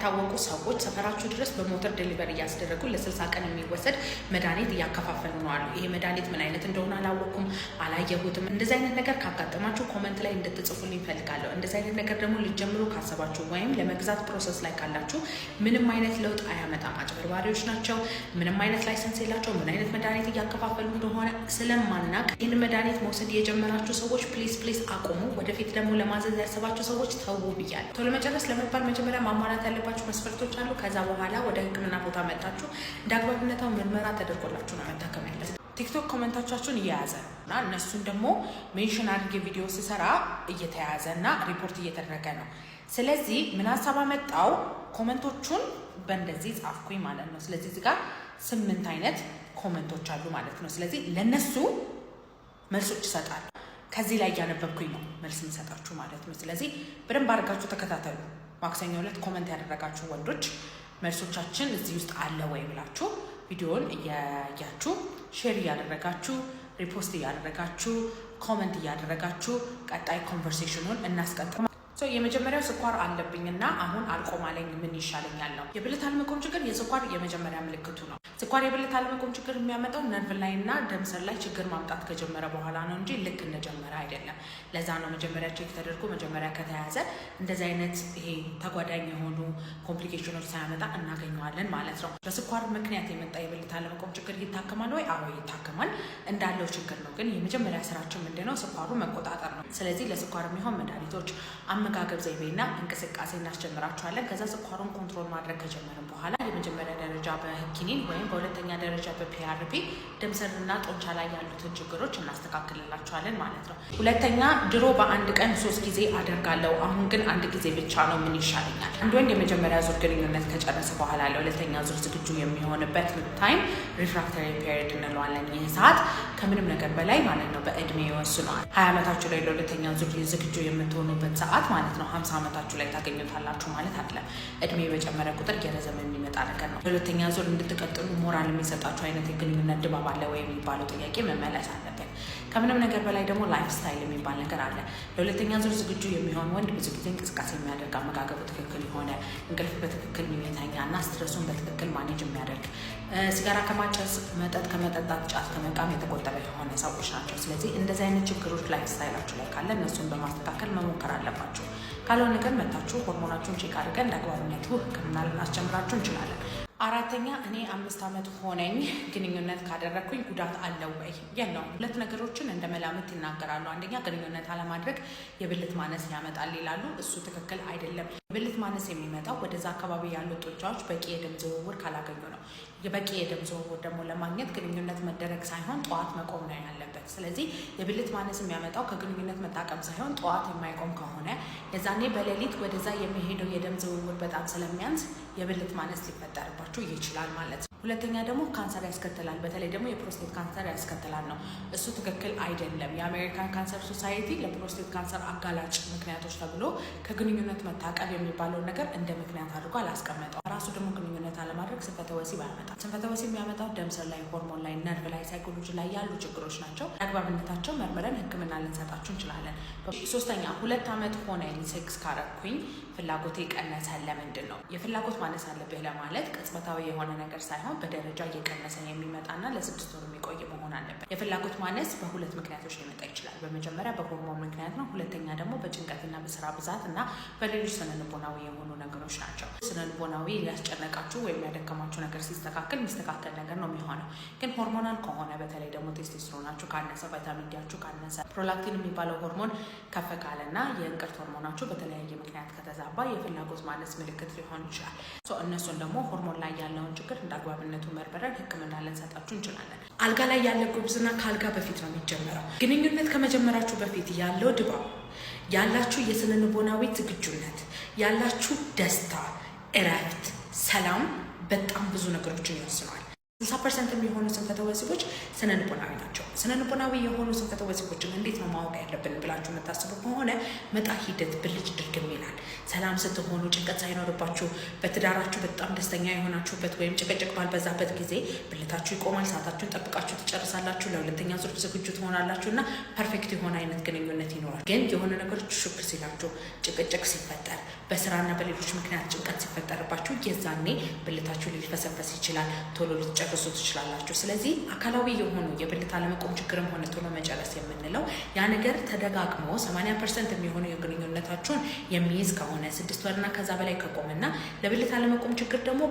ያልታወቁ ሰዎች ሰፈራችሁ ድረስ በሞተር ዴሊቨሪ እያስደረጉ ለ60 ቀን የሚወሰድ መድኃኒት እያከፋፈሉ ነው አሉ። ይሄ መድኃኒት ምን አይነት እንደሆነ አላወኩም፣ አላየሁትም። እንደዚህ አይነት ነገር ካጋጠማችሁ ኮመንት ላይ እንድትጽፉልኝ እፈልጋለሁ። እንደዚህ አይነት ነገር ደግሞ ልጀምሩ ካሰባችሁ ወይም ለመግዛት ፕሮሰስ ላይ ካላችሁ ምንም አይነት ለውጥ አያመጣም። አጭበርባሪዎች ናቸው። ምንም አይነት ላይሰንስ የላቸው። ምን አይነት መድኃኒት እያከፋፈሉ እንደሆነ ስለማናቅ ይህን መድኃኒት መውሰድ የጀመራችሁ ሰዎች ፕሊዝ አቁሙ። ወደፊት ደግሞ ለማዘዝ ያሰባችሁ ሰዎች ተው ብያለሁ። ቶሎ መጨረስ ለመባል መጀመሪያ ማሟላት ያለባችሁ መስፈርቶች አሉ። ከዛ በኋላ ወደ ሕክምና ቦታ መጣችሁ እንደ አግባብነታው ምርመራ ተደርጎላችሁ ነው መታከም ያለበት። ቲክቶክ ኮመንታቻችሁን እየያዘ እና እነሱን ደግሞ ሜንሽን አድርጌ ቪዲዮ ስሰራ እየተያዘ እና ሪፖርት እየተደረገ ነው። ስለዚህ ምን ሀሳብ አመጣው? ኮመንቶቹን በእንደዚህ ጻፍኩኝ ማለት ነው። ስለዚህ እዚህ ጋር 8 አይነት ኮመንቶች አሉ ማለት ነው። ስለዚህ ለነሱ መልሶች ይሰጣሉ። ከዚህ ላይ እያነበብኩኝ ነው መልስ የምሰጣችሁ ማለት ነው። ስለዚህ በደንብ አድርጋችሁ ተከታተሉ። ማክሰኞ ዕለት ኮመንት ያደረጋችሁ ወንዶች መልሶቻችን እዚህ ውስጥ አለ ወይ ብላችሁ ቪዲዮውን እያያችሁ ሼር እያደረጋችሁ ሪፖስት እያደረጋችሁ ኮመንት እያደረጋችሁ ቀጣይ ኮንቨርሴሽኑን እናስቀጥል። የመጀመሪያው ስኳር አለብኝና አሁን አልቆማለኝ ምን ይሻለኛል ነው። የብልት አለመቆም ችግር የስኳር የመጀመሪያ ምልክቱ ነው። ስኳር የብልት አለመቆም ችግር የሚያመጣው ነርቭ ላይ እና ደም ስር ላይ ችግር ማምጣት ከጀመረ በኋላ ነው እንጂ ልክ እንደጀመረ አይደለም። ለዛ ነው መጀመሪያ ቼክ ተደርጎ መጀመሪያ ከተያዘ እንደዚህ አይነት ይሄ ተጓዳኝ የሆኑ ኮምፕሊኬሽኖች ሳያመጣ እናገኘዋለን ማለት ነው። በስኳር ምክንያት የመጣ የብልት አለመቆም ችግር ይታከማል ወይ? አዎ ይታከማል። እንዳለው ችግር ነው። ግን የመጀመሪያ ስራችን ምንድነው? ስኳሩ መቆጣጠር ነው። ስለዚህ ለስኳር የሚሆን መድኃኒቶች አመጋገብ ዘይቤና እንቅስቃሴ እናስጀምራችኋለን። ከዛ ስኳሩን ኮንትሮል ማድረግ ከጀመርን በኋላ የመጀመሪያ ደረጃ በኪኒን ወይም በሁለተኛ ደረጃ በፒአርፒ ደም ስርና ጡንቻ ላይ ያሉትን ችግሮች እናስተካክልላችኋለን ማለት ነው። ሁለተኛ ድሮ በአንድ ቀን 3 ጊዜ አደርጋለሁ፣ አሁን ግን 1 ጊዜ ብቻ ነው። ምን ይሻለኛል? አንድ ወንድ የመጀመሪያ ዙር ግንኙነት ከጨረሰ በኋላ ለሁለተኛ ዙር ዝግጁ የሚሆንበት ታይም ሪፍራክተሪ ፔሪድ እንለዋለን። ይህ ሰዓት ከምንም ነገር በላይ ማለት ነው በእድሜ ይወስነዋል። 20 ዓመታችሁ ላይ ለሁለተኛ ዙር ዝግጁ የምትሆኑበት ሰዓት ማለት ነው 50 ዓመታችሁ ላይ ታገኙታላችሁ ማለት አይደለም። እድሜ በጨመረ ቁጥር እየረዘመ የሚመጣ ነገር ነው። ለሁለተኛ ዙር እንድትቀጥሉ ሞራል የሚሰጣችሁ አይነት የግንኙነት ድባብ አለ ወይ የሚባለው ጥያቄ መመለስ አለበት። ከምንም ነገር በላይ ደግሞ ላይፍ ስታይል የሚባል ነገር አለ። ለሁለተኛ ዙር ዝግጁ የሚሆን ወንድ ብዙ ጊዜ እንቅስቃሴ የሚያደርግ፣ አመጋገቡ ትክክል የሆነ፣ እንቅልፍ በትክክል የሚተኛ እና ስትረሱን በትክክል ማኔጅ የሚያደርግ፣ ሲጋራ ከማጨስ፣ መጠጥ ከመጠጣት፣ ጫት ከመቃም የተቆጠበ የሆነ ሰዎች ናቸው። ስለዚህ እንደዚህ አይነት ችግሮች ላይፍ ስታይላችሁ ላይ ካለ እነሱን በማስተካከል መሞከር አለባችሁ። ካልሆነ ግን መታችሁ ሆርሞናችሁን ቼክ አድርገን እንደ አግባብነቱ ሕክምና ልናስጀምራችሁ እንችላለን። አራተኛ እኔ 5 ዓመት ሆነኝ ግንኙነት ካደረግኩኝ ጉዳት አለው ወይ? የለውም። 2 ነገሮችን እንደ መላምት ይናገራሉ። አንደኛ ግንኙነት አለማድረግ የብልት ማነስ ያመጣል ይላሉ። እሱ ትክክል አይደለም። የብልት ማነስ የሚመጣው ወደዛ አካባቢ ያሉ ጡንቻዎች በቂ የደም ዝውውር ካላገኙ ነው። የበቂ የደም ዝውውር ደግሞ ለማግኘት ግንኙነት መደረግ ሳይሆን ጠዋት መቆም ነው ያለበት። ስለዚህ የብልት ማነስ የሚያመጣው ከግንኙነት መጣቀም ሳይሆን ጠዋት የማይቆም ከሆነ የዛኔ በሌሊት ወደዛ የሚሄደው የደም ዝውውር በጣም ስለሚያንስ የብልት ማነስ ሊፈጠርባቸው ይችላል ማለት ነው። ሁለተኛ ደግሞ ካንሰር ያስከትላል። በተለይ ደግሞ የፕሮስቴት ካንሰር ያስከትላል ነው። እሱ ትክክል አይደለም። የአሜሪካን ካንሰር ሶሳይቲ ለፕሮስቴት ካንሰር አጋላጭ ምክንያቶች ተብሎ ከግንኙነት መታቀብ የሚባለውን ነገር እንደ ምክንያት አድርጎ አላስቀመጠው። ራሱ ደግሞ ግንኙነት አለማድረግ ስንፈተ ወሲብ አያመጣም። ስንፈተ ወሲብ የሚያመጣው ደም ስር ላይ፣ ሆርሞን ላይ፣ ነርቭ ላይ፣ ሳይኮሎጂ ላይ ያሉ ችግሮች ናቸው። አግባብነታቸው መርምረን ሕክምና ልንሰጣችሁ እንችላለን። ሶስተኛ 2 ዓመት ሆነኝ ሴክስ ካረኩኝ ፍላጎቴ ቀነሰ። ለምንድን ነው? የፍላጎት ማነስ አለብህ ለማለት ቅጽበታዊ የሆነ ነገር ሳይሆን በደረጃ እየቀነሰ የሚመጣና ለ6 ወር የሚቆይ መሆን አለበት። የፍላጎት ማነስ በ2 ምክንያቶች ሊመጣ ይችላል። በመጀመሪያ በሆርሞን ምክንያት ነው። ሁለተኛ ደግሞ በጭንቀትና በስራ ብዛት እና በሌሎች ስነልቦናዊ የሆኑ ነገሮች ናቸው። ስነልቦናዊ ሊያስጨነቃችሁ ወይም ያደከማችሁ ነገር ሲስተካከል የሚስተካከል ነገር ነው የሚሆነው። ግን ሆርሞናል ከሆነ በተለይ ደግሞ ቴስቶስትሮናችሁ ካነሰ፣ ቫይታሚን ዲያችሁ ካነሰ፣ ፕሮላክቲን የሚባለው ሆርሞን ከፍ ካለና የእንቅርት ሆርሞናችሁ በተለያየ ምክንያት ከተዛባ የፍላጎት ማነስ ምልክት ሊሆን ይችላል። እነሱን ደግሞ ሆርሞን ላይ ያለውን ችግር እንዳግባብነቱ መርምረን ሕክምና ልንሰጣችሁ እንችላለን። አልጋ ላይ ያለ ጉብዝና ከአልጋ በፊት ነው የሚጀምረው። ግንኙነት ከመጀመራችሁ በፊት ያለው ድባብ፣ ያላችሁ የስነ ልቦናዊ ዝግጁነት፣ ያላችሁ ደስታ፣ እረፍት፣ ሰላም በጣም ብዙ ነገሮችን ይወስነዋል። 60% የሚሆኑ ስንፈተ ወሲቦች ስነልቦናዊ ናቸው። ስነልቦናዊ የሆኑ ስንፈተ ወሲቦችን እንዴት ነው ማወቅ ያለብን ብላችሁ የምታስቡ ከሆነ መጣ ሂደት ብልጭ ድርግም ይላል። ሰላም ስትሆኑ ጭንቀት ሳይኖርባችሁ በትዳራችሁ በጣም ደስተኛ የሆናችሁበት ወይም ጭቅጭቅ ባልበዛበት ጊዜ ብልታችሁ ይቆማል። ሰዓታችሁን ጠብቃችሁ ትጨርሳላችሁ። ለሁለተኛ ዙር ዝግጁ ትሆናላችሁ እና ፐርፌክት የሆነ አይነት ግንኙነት ይኖራል። ግን የሆነ ነገሮች ሹክ ሲላችሁ፣ ጭቅጭቅ ሲፈጠር፣ በስራና በሌሎች ምክንያት ጭንቀት ሲፈጠርባችሁ የዛኔ ብልታችሁ ሊፈሰፈስ ይችላል። ቶሎ ልትጨርሱ ትችላላችሁ። ስለዚህ አካላዊ የሆኑ የብልት አለመቆም ችግርም ሆነ ቶሎ መጨረስ የምንለው ያ ነገር ተደጋግሞ 80% የሚሆኑ የግንኙነታችሁን የሚይዝ ከሆነ 6 ወርና ከዛ በላይ ከቆመና ለብልት አለመቆም ችግር ደግሞ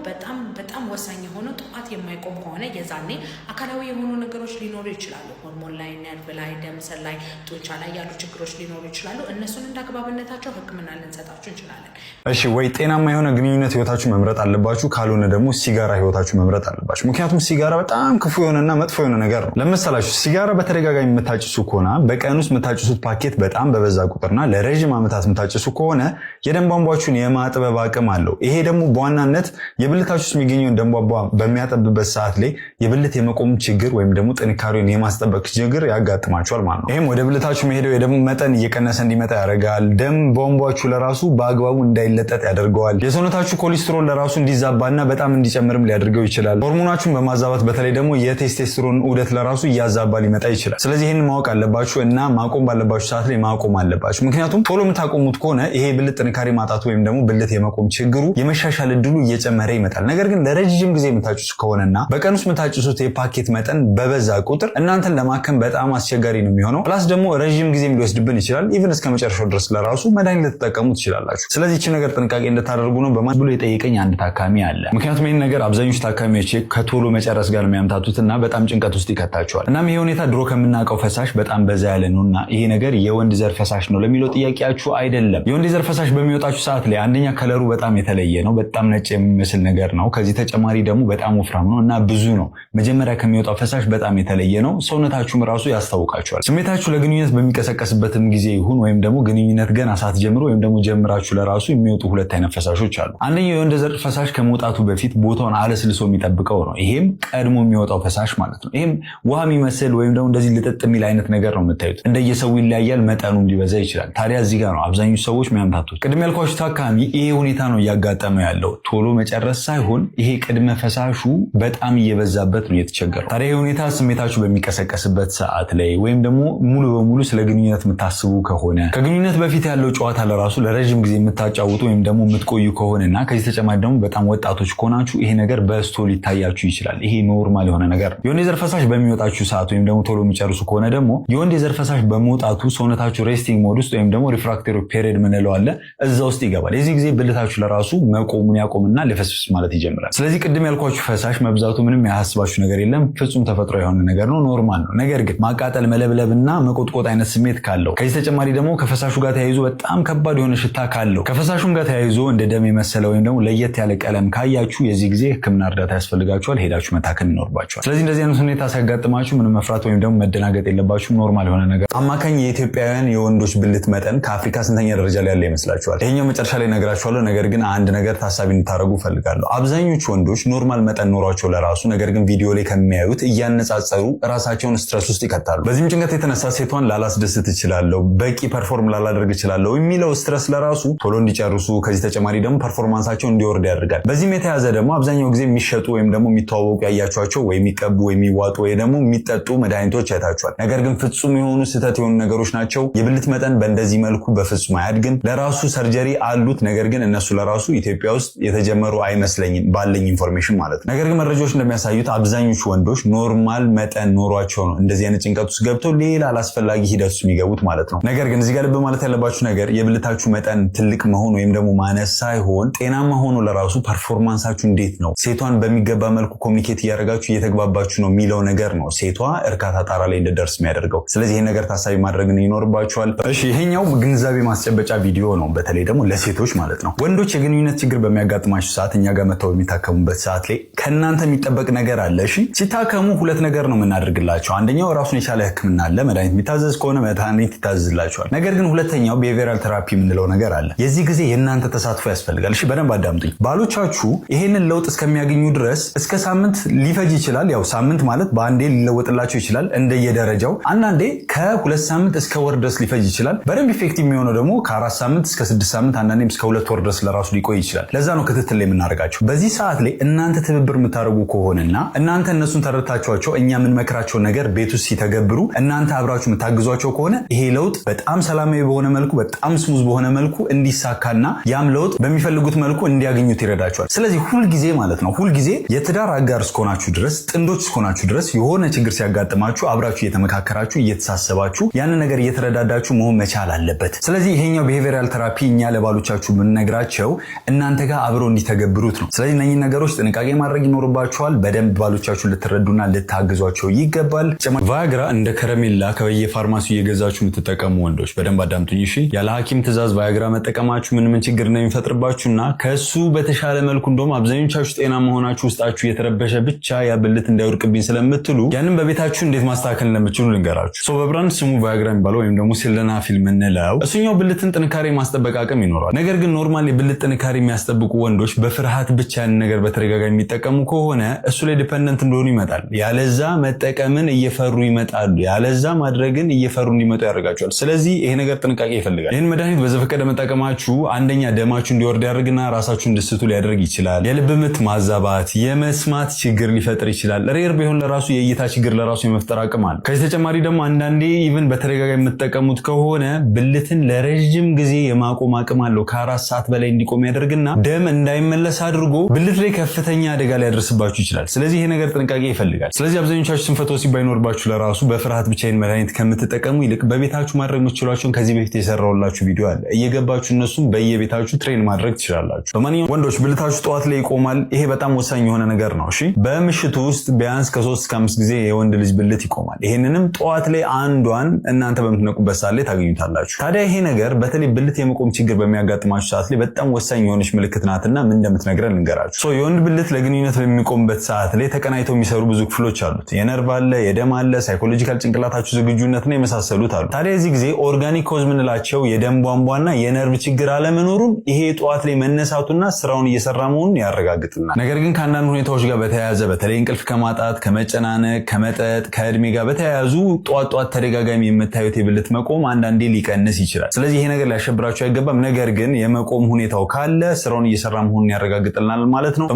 በጣም ወሳኝ የሆነው ጠዋት የማይቆም ከሆነ የዛኔ አካላዊ የሆኑ ነገሮች ሊኖሩ ይችላሉ። ሆርሞን ላይ፣ ነርቭ ላይ፣ ደም ስር ላይ፣ ጡንቻ ላይ ያሉ ችግሮች ሊኖሩ ይችላሉ። እነሱን እንዳግባብነታቸው ሕክምና ልንሰጣችሁ እንችላለን። እሺ፣ ወይ ጤናማ የሆነ ግንኙነት ህይወታችሁ መምረጥ አለባችሁ፣ ካልሆነ ደግሞ ሲጋራ ህይወታችሁ መምረጥ አለባችሁ። ምክንያቱም ሲጋራ በጣም ክፉ የሆነና መጥፎ የሆነ ነገር ነው። ለምሳላችሁ ሲጋራ በተደጋጋሚ የምታጭሱ ከሆነ በቀን ውስጥ የምታጭሱት ፓኬት በጣም በበዛ ቁጥርና ለረጅም ዓመታት የምታጭሱ ከሆነ የደም ቧንቧችሁን የማጥበብ አቅም አለው። ይሄ ደግሞ በዋናነት የብልታችሁ ውስጥ የሚገኘውን ደም ቧንቧ በሚያጠብበት ሰዓት ላይ የብልት የመቆም ችግር ወይም ደግሞ ጥንካሬውን የማስጠበቅ ችግር ያጋጥማችኋል ማለት ነው። ይህም ወደ ብልታችሁ መሄደው የደም መጠን እየቀነሰ እንዲመጣ ያደርጋል። ደም ቧንቧችሁ ለራሱ በአግባቡ እንዳይለጠጥ ያደርገዋል። የሰውነታችሁ ኮሌስትሮል ለራሱ እንዲዛባና በጣም እንዲጨምርም ሊያደርገው ይችላል። ሆርሞናችሁን በማዛባት በተለይ ደግሞ የቴስቴስትሮን ዑደት ለራሱ እያዛባ ሊመጣ ይችላል። ስለዚህ ይህንን ማወቅ አለባችሁ እና ማቆም ባለባችሁ ሰዓት ላይ ማቆም አለባችሁ። ምክንያቱም ቶሎ የምታቆሙት ከሆነ ይሄ ብልት ጥንካሬ ማጣቱ ወይም ደግሞ ብልት የመቆም ችግሩ የመሻሻል እድሉ እየጨመረ ይመጣል። ነገር ግን ለረጅም ጊዜ የምታጭሱ ከሆነና በቀን ውስጥ የምታጭሱት የፓኬት መጠን በበዛ ቁጥር እናንተን ለማከም በጣም አስቸጋሪ ነው የሚሆነው። ፕላስ ደግሞ ረጅም ጊዜም ሊወስድብን ይችላል። ኢቭን እስከ መጨረሻው ድረስ ለራሱ መድኃኒት ልትጠቀሙ ትችላላችሁ። ስለዚህ ይህች ነገር ጥንቃቄ እንድታደርጉ ነው በማለት ብሎ የጠየቀኝ አንድ ታካሚ አለ። ምክንያቱም ይህን ነገር አብዛኞቹ ታካሚዎች ከቶሎ መጨረስ ጋር የሚያምታቱትና በጣም ጭንቀት ውስጥ ይከታቸዋል። እናም ይሄ ሁኔታ ድሮ ከምናውቀው ፈሳሽ በጣም በዛ ያለ ነውና ይሄ ነገር የወንድ ዘር ፈሳሽ ነው ለሚለው ጥያቄያችሁ አይደለም። የወንድ ዘር ፈሳሽ በሚወጣችሁ ሰዓት ላይ አንደኛ ከለሩ በጣም የተለየ ነው፣ በጣም ነጭ የሚመስል ነገር ነው። ከዚህ ተጨማሪ ደግሞ በጣም ወፍራም ነው እና ብዙ ነው። መጀመሪያ ከሚወጣው ፈሳሽ በጣም የተለየ ነው። ሰውነታችሁም ራሱ ያስታውቃችኋል። ስሜታችሁ ለግንኙነት በሚቀሰቀስበትም ጊዜ ይሁን ወይም ደግሞ ግንኙነት ገና ሳትጀምሩ ወይም ደግሞ ጀምራችሁ ለራሱ የሚወጡ ሁለት አይነት ፈሳሾች አሉ። አንደኛው የወንድ ዘር ፈሳሽ ከመውጣቱ በፊት ቦታውን አለስልሶ የሚጠብቀው ነው። ይሄም ቀድሞ የሚወጣው ፈሳሽ ማለት ነው። ይሄም ውሃ የሚመስል ወይም ደግሞ እንደዚህ ልጥጥ የሚል አይነት ነገር ነው የምታዩት። እንደየሰው ይለያያል፣ መጠኑም ሊበዛ ይችላል። ታዲያ እዚህ ጋር ነው አብዛኞቹ ሰዎች የሚያምታቱት። ቅድም ያልኳችሁ ታካሚ ይሄ ሁኔታ ነው እያጋጠመ ያለው። ቶሎ መጨረስ ሳይሆን ይሄ ቅድመ ፈሳሹ በጣም እየበዛበት ነው የተቸገረው። ታዲያ ይሄ ሁኔታ ስሜታችሁ በሚቀሰቀስበት ሰዓት ላይ ወይም ደግሞ ሙሉ በሙሉ ስለ ግንኙነት የምታስቡ ከሆነ ከግንኙነት በፊት ያለው ጨዋታ ለራሱ ለረጅም ጊዜ የምታጫውቱ ወይም ደግሞ የምትቆዩ ከሆነና ከዚህ ተጨማሪ ደግሞ በጣም ወጣቶች ከሆናችሁ ይሄ ነገር በስቶ ሊታያችሁ ይችላል። ይሄ ኖርማል የሆነ ነገር ነው። የወንድ የዘር ፈሳሽ በሚወጣችሁ ሰዓት ወይም ደግሞ ቶሎ የሚጨርሱ ከሆነ ደግሞ የወንድ የዘር ፈሳሽ በመውጣቱ ሰውነታችሁ ሬስቲንግ ሞድ ውስጥ ወይም ደግሞ ሪፍራክተሪ ፔሪድ ምንለው አለ እዛ ውስጥ ይገባል። የዚህ ጊዜ ብልታችሁ ለራሱ መቆሙን ያቆምና ለፈስፍስ ማለት ይጀምራል። ስለዚህ ቅድም ያልኳችሁ ፈሳሽ መብዛቱ ምንም ያሳስባችሁ ነገር የለም። ፍጹም ተፈጥሮ የሆነ ነገር ነው፣ ኖርማል ነው። ነገር ግን ማቃጠል፣ መለብለብና መቆጥቆጥ አይነት ስሜት ካለው ከዚህ ተጨማሪ ደግሞ ከፈሳሹ ጋር ተያይዞ በጣም ከባድ የሆነ ሽታ ካለው ከፈሳሹም ጋር ተያይዞ እንደ ደም የመሰለ ወይም ደግሞ ለየት ያለ ቀለም ካያችሁ የዚህ ጊዜ ሕክምና እርዳታ ያስፈልጋችኋል። ሄዳችሁ መታከም ይኖርባችኋል። ስለዚህ እንደዚህ አይነት ሁኔታ ሲያጋጥማችሁ ምንም መፍራት ወይም ደግሞ መደናገጥ የለባችሁም። ኖርማል የሆነ ነገር። አማካኝ የኢትዮጵያውያን የወንዶች ብልት መጠን ከአፍሪካ ስንተኛ ደረጃ ላይ ያለ ይመስላችኋል? ይሄኛው መጨረሻ ላይ ነግራችኋለሁ። ነገር ግን አንድ ነገር ታሳቢ እንድታደርጉ ፈልጋለሁ። አብዛኞቹ ወንዶች ኖርማል መጠን ኖሯቸው ለራሱ ነገር ግን ቪዲዮ ላይ ከሚያዩት እያነጻጸሩ ራሳቸውን ስትረስ ውስጥ ይከታሉ። በዚህም ጭንቀት የተነሳ ሴቷን ላላስደስት እችላለሁ፣ በቂ ፐርፎርም ላላደርግ እችላለሁ የሚለው ስትረስ ለራሱ ቶሎ እንዲጨርሱ ከዚህ ተጨማሪ ደግሞ ፐርፎርማንሳቸው እንዲወርድ ያደርጋል። በዚህም የተያዘ ደግሞ አብዛኛው ጊዜ የሚሸጡ ወይም ደግሞ የሚተዋወቁ ያያቸዋቸው ወይ የሚቀቡ ወይ የሚዋጡ ወይ ደግሞ የሚጠጡ መድኃኒቶች አይታችኋል። ነገር ግን ፍጹም የሆኑ ስህተት የሆኑ ነገሮች ናቸው። የብልት መጠን በእንደዚህ መልኩ በፍጹም አያድግም። ለራሱ ሰርጀሪ አሉት። ነገር ግን እነሱ ለራሱ ኢትዮጵያ ውስጥ የተጀመሩ አይመስለኝም ባለኝ ኢንፎርሜሽን ማለት ነው። ነገር ግን መረጃዎች እንደሚያሳዩት አብዛኞቹ ወንዶች ኖርማል መጠን ኖሯቸው ነው እንደዚህ አይነት ጭንቀት ውስጥ ገብተው ሌላ አላስፈላጊ ሂደት ውስጥ የሚገቡት ማለት ነው። ነገር ግን እዚህ ጋር ልብ ማለት ያለባችሁ ነገር የብልታችሁ መጠን ትልቅ መሆን ወይም ደግሞ ማነስ ሳይሆን ጤናማ ሆኖ ለራሱ ፐርፎርማንሳችሁ እንዴት ነው፣ ሴቷን በሚገባ መልኩ ኮሚኒኬት እያደረጋችሁ እየተግባባችሁ ነው የሚለው ነገር ነው ሴቷ እርካታ ጣራ ላይ እንድደርስ የሚያደርገው። ስለዚህ ይሄን ነገር ታሳቢ ማድረግ ይኖርባችኋል። እሺ፣ ይሄኛው ግንዛቤ ማስጨበጫ ቪዲዮ ነው፣ በተለይ ደግሞ ለሴቶች ማለት ነው። ወንዶች የግንኙነት ችግር በሚያጋጥማችሁ ሰዓት እኛ ጋር መተው የሚታከሙበት ሰዓት ላይ ከእናንተ የሚጠበቅ ነገር አለ። እሺ፣ ሲታከሙ ሁለት ነገር ነው የምናደርግላቸው። አንደኛው ራሱን የቻለ ሕክምና አለ። መድኃኒት የሚታዘዝ ከሆነ መድኃኒት ይታዘዝላቸዋል። ነገር ግን ሁለተኛው ቢሄቪራል ቴራፒ የምንለው ነገር አለ። የዚህ ጊዜ የእናንተ ተሳትፎ ያስፈልጋል። እሺ፣ በደንብ አዳምጡኝ። ባሎቻችሁ ይሄንን ለውጥ እስከሚያገኙ ድረስ እስከ ሳምንት ሊፈጅ ይችላል። ያው ሳምንት ማለት በአንዴ ሊለወጥላቸው ይችላል እንደየደረጃው። አንዳንዴ ከ2 ሳምንት እስከ ወር ድረስ ሊፈጅ ይችላል። በደንብ ኢፌክቲቭ የሚሆነው ደግሞ ከ4 ሳምንት እስከ 6 ሳምንት አንዳንዴም እስከ 2 ወር ድረስ ለራሱ ሊቆይ ይችላል። ለዛ ነው ክትትል ላይ የምናደርጋቸው። በዚህ ሰዓት ላይ እናንተ ትብብር የምታደርጉ ከሆነና እናንተ እነሱን ተረድታችኋቸው እኛ የምንመክራቸውን ነገር ቤት ውስጥ ሲተገብሩ እናንተ አብራችሁ የምታግዟቸው ከሆነ ይሄ ለውጥ በጣም ሰላማዊ በሆነ መልኩ በጣም ስሙዝ በሆነ መልኩ እንዲሳካና ያም ለውጥ በሚፈልጉት መልኩ እንዲያገኙት ይረዳቸዋል። ስለዚህ ሁልጊዜ ማለት ነው ሁልጊዜ የትዳር አጋር እስከሆናችሁ ድረስ ጥንዶች እስከሆናችሁ ድረስ የሆነ ችግር ሲያጋጥማችሁ አብራችሁ እየተመካከራችሁ እየተሳሰባችሁ ያንን ነገር እየተረዳዳችሁ መሆን መቻል አለበት። ስለዚህ ይሄኛው ቢሄቪየራል ቴራፒ እኛ ለባሎቻችሁ የምንነግራቸው እናንተ ጋር አብረው እንዲተገብሩት ነው። ስለዚህ እነኚህ ነገሮች ጥንቃቄ ማድረግ ይኖርባችኋል። በደንብ ባሎቻችሁ ልትረዱና ልታግዟቸው ይገባል። ቫያግራ እንደ ከረሜላ ከየፋርማሲው እየገዛችሁ የምትጠቀሙ ወንዶች በደንብ አዳምጡኝ እሺ። ያለ ሐኪም ትዕዛዝ ቫያግራ መጠቀማችሁ ምን ችግር ነው የሚፈጥርባችሁና ከሱ በተሻለ መልኩ እንደውም አብዛኞቻችሁ ጤና መሆናችሁ ውስጣችሁ የተረበሸ ብቻ ያብልት እንዳይወርቅብኝ ስለምትሉ ያንን በቤታችሁ እንዴት ማስተካከል እንደምትችሉ ልንገራችሁ። በብራንድ ስሙ ቫያግራ የሚባለው ወይም ደግሞ ሲልደናፊል የምንለው እሱኛው ብልትን ጥንካሬ ማስጠበቅ አቅም ይኖረዋል። ነገር ግን ኖርማል የብልት ጥንካሬ የሚያስጠብቁ ወንዶች በፍርሃት ብቻ ያንን ነገር በተደጋጋሚ የሚጠቀሙ ከሆነ እሱ ላይ ዲፔንደንት እንደሆኑ ይመጣል። ያለዛ መጠቀምን እየፈሩ ይመጣሉ። ያለዛ ማድረግን እየፈሩ እንዲመጡ ያደርጋቸዋል። ስለዚህ ይሄ ነገር ጥንቃቄ ይፈልጋል። ይህን መድኃኒት በዘፈቀደ መጠቀማችሁ አንደኛ ደማችሁ እንዲወርድ ያደርግና ራሳችሁ እንድስቱ ሊያደርግ ይችላል። የልብ ምት ማዛባት፣ የመስማት ችግር ሊፈጥር ይችላል። ሬር ቢሆን ለራሱ የእይታ ችግር ለራሱ የመፍጠር አቅም አለ። ከዚህ ተጨማሪ ደግሞ አንዳንዴ ኢቭን በተደጋጋሚ የምትጠቀሙት ከሆነ ብልትን ለረጅም ጊዜ የማቆም አቅም አለው። ከ4 ሰዓት በላይ እንዲቆም ያደርግና ደም እንዳይመለስ አድርጎ ብልት ላይ ከፍተኛ አደጋ ሊያደርስባችሁ ይችላል። ስለዚህ ይሄ ነገር ጥንቃቄ ይፈልጋል። ስለዚህ አብዛኞቻችሁ ስንፈተ ወሲብ ባይኖርባችሁ ለራሱ በፍርሃት ብቻ ይህን መድኃኒት ከምትጠቀሙ ይልቅ በቤታችሁ ማድረግ የምትችሏቸውን ከዚህ በፊት የሰራሁላችሁ ቪዲዮ አለ። እየገባችሁ እነሱም በየቤታችሁ ትሬን ማድረግ ትችላላችሁ። በማንኛውም ወንዶች ብልታችሁ ጠዋት ላይ ይቆማል። ይሄ በጣም ወሳኝ የሆነ ነገር ነው። እሺ በምሽቱ ውስጥ ቢያንስ ከ3 እስከ 5 ጊዜ የወንድ ልጅ ብልት ይቆማል። ይሄንንም ጠዋት ላይ አንዷን እናንተ በምትነቁበት ሰዓት ላይ ታገኙታላችሁ። ታዲያ ይሄ ነገር በተለይ ብልት የመቆም ችግር በሚያጋጥማችሁ ሰዓት ላይ በጣም ወሳኝ የሆነች ምልክት ናትና ምን እንደምትነግረን ልንገራችሁ። የወንድ ብልት ለግንኙነት በሚቆምበት ሰዓት ላይ ተቀናይተው የሚሰሩ ብዙ ክፍሎች አሉት። የነርቭ አለ፣ የደም አለ፣ ሳይኮሎጂካል ጭንቅላታችሁ ዝግጁነትና የመሳሰሉት አሉ። ታዲያ እዚህ ጊዜ ኦርጋኒክ ኮዝ ምንላቸው የደም ቧንቧና የነርቭ ችግር አለመኖሩን ይሄ ጠዋት ላይ መነሳቱና ስራውን እየሰራ መሆኑን ያረጋግጥልናል። ነገር ግን ከአንዳንድ ሁኔታዎች ጋር በተያያዘ በተለይ እንቅልፍ ከማጣት፣ ከመጨናነቅ፣ ከመጠጥ፣ ከእድሜ ጋር በተያያዙ ጧት ተደጋጋሚ የምታዩት የብልት መቆም አንዳንዴ ሊቀንስ ይችላል። ስለዚህ ይሄ ነገር ሊያሸብራችሁ አይገባም። ነገር ግን የመቆም ሁኔታው ካለ ስራውን እየሰራ መሆኑን ያረጋግጥልናል ማለት ነው።